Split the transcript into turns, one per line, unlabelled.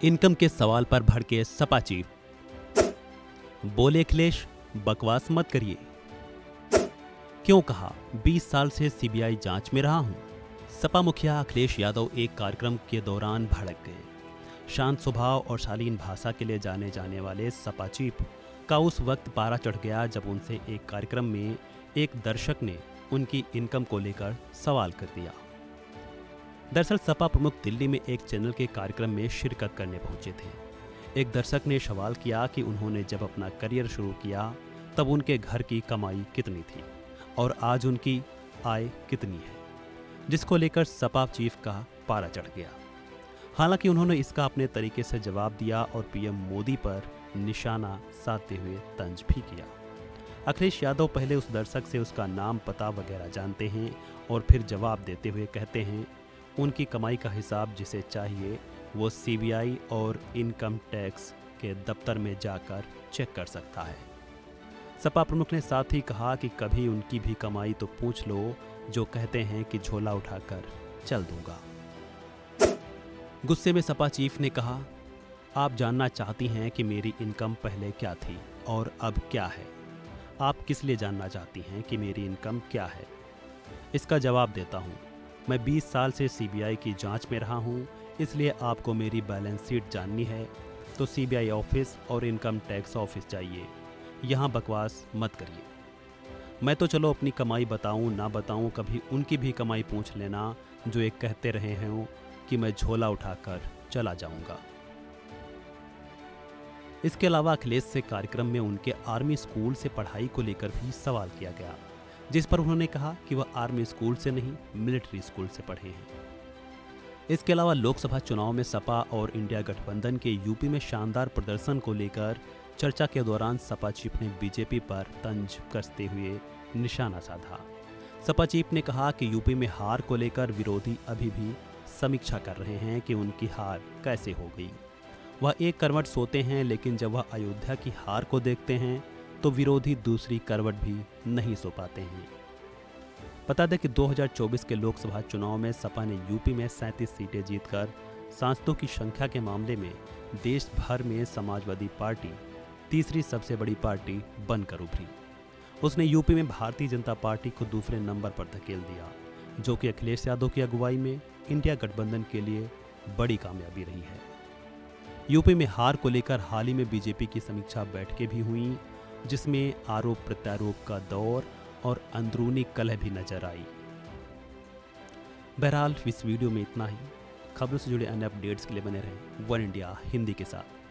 Income के सवाल पर भड़के सपा चीफ, बोले अखिलेश बकवास मत करिए। क्यों कहा 20 साल से सीबीआई जांच में रहा हूं। सपा मुखिया अखिलेश यादव एक कार्यक्रम के दौरान भड़क गए। शांत स्वभाव और शालीन भाषा के लिए जाने जाने वाले सपा चीफ का उस वक्त पारा चढ़ गया जब उनसे एक कार्यक्रम में एक दर्शक ने उनकी इनकम को लेकर सवाल कर दिया। दरअसल सपा प्रमुख दिल्ली में एक चैनल के कार्यक्रम में शिरकत करने पहुंचे थे। एक दर्शक ने सवाल किया कि उन्होंने जब अपना करियर शुरू किया तब उनके घर की कमाई कितनी थी और आज उनकी आय कितनी है, जिसको लेकर सपा चीफ का पारा चढ़ गया। हालांकि उन्होंने इसका अपने तरीके से जवाब दिया और पीएम मोदी पर निशाना साधते हुए तंज भी किया। अखिलेश यादव पहले उस दर्शक से उसका नाम पता वगैरह जानते हैं और फिर जवाब देते हुए कहते हैं उनकी कमाई का हिसाब जिसे चाहिए वो सीबीआई और इनकम टैक्स के दफ्तर में जाकर चेक कर सकता है। सपा प्रमुख ने साथ ही कहा कि कभी उनकी भी कमाई तो पूछ लो जो कहते हैं कि झोला उठाकर चल दूंगा। गुस्से में सपा चीफ ने कहा, आप जानना चाहती हैं कि मेरी इनकम पहले क्या थी और अब क्या है। आप किस लिए जानना चाहती हैं कि मेरी इनकम क्या है? इसका जवाब देता हूँ। मैं 20 साल से सीबीआई की जांच में रहा हूँ, इसलिए आपको मेरी बैलेंस शीट जाननी है तो सीबीआई ऑफिस और इनकम टैक्स ऑफिस जाइए। यहाँ बकवास मत करिए। मैं तो चलो अपनी कमाई बताऊँ ना बताऊँ, कभी उनकी भी कमाई पूछ लेना जो एक कहते रहे हैं कि मैं झोला उठाकर चला जाऊँगा। इसके अलावा अखिलेश से कार्यक्रम में उनके आर्मी स्कूल से पढ़ाई को लेकर भी सवाल किया गया, जिस पर उन्होंने कहा कि वह आर्मी स्कूल से नहीं मिलिट्री स्कूल से पढ़े हैं। इसके अलावा लोकसभा चुनाव में सपा और इंडिया गठबंधन के यूपी में शानदार प्रदर्शन को लेकर चर्चा के दौरान सपा चीफ ने बीजेपी पर तंज कसते हुए निशाना साधा। सपा चीफ ने कहा कि यूपी में हार को लेकर विरोधी अभी भी समीक्षा कर रहे हैं कि उनकी हार कैसे हो गई। वह एक करवट सोते हैं, लेकिन जब वह अयोध्या की हार को देखते हैं तो विरोधी दूसरी करवट भी नहीं सो पाते हैं। बता दें कि 2024 के लोकसभा चुनाव में सपा ने यूपी में 37 सीटें जीतकर सांसदों की संख्या के मामले में देश भर में समाजवादी पार्टी तीसरी सबसे बड़ी पार्टी बनकर उभरी। उसने यूपी में भारतीय जनता पार्टी को दूसरे नंबर पर धकेल दिया, जो कि अखिलेश यादव की अगुवाई में इंडिया गठबंधन के लिए बड़ी कामयाबी रही है। यूपी में हार को लेकर हाल ही में बीजेपी की समीक्षा बैठकें भी हुई, जिसमें आरोप प्रत्यारोप का दौर और अंदरूनी कलह भी नजर आई। बहरहाल इस वीडियो में इतना ही। खबरों से जुड़े अन्य अपडेट्स के लिए बने रहें वन इंडिया हिंदी के साथ।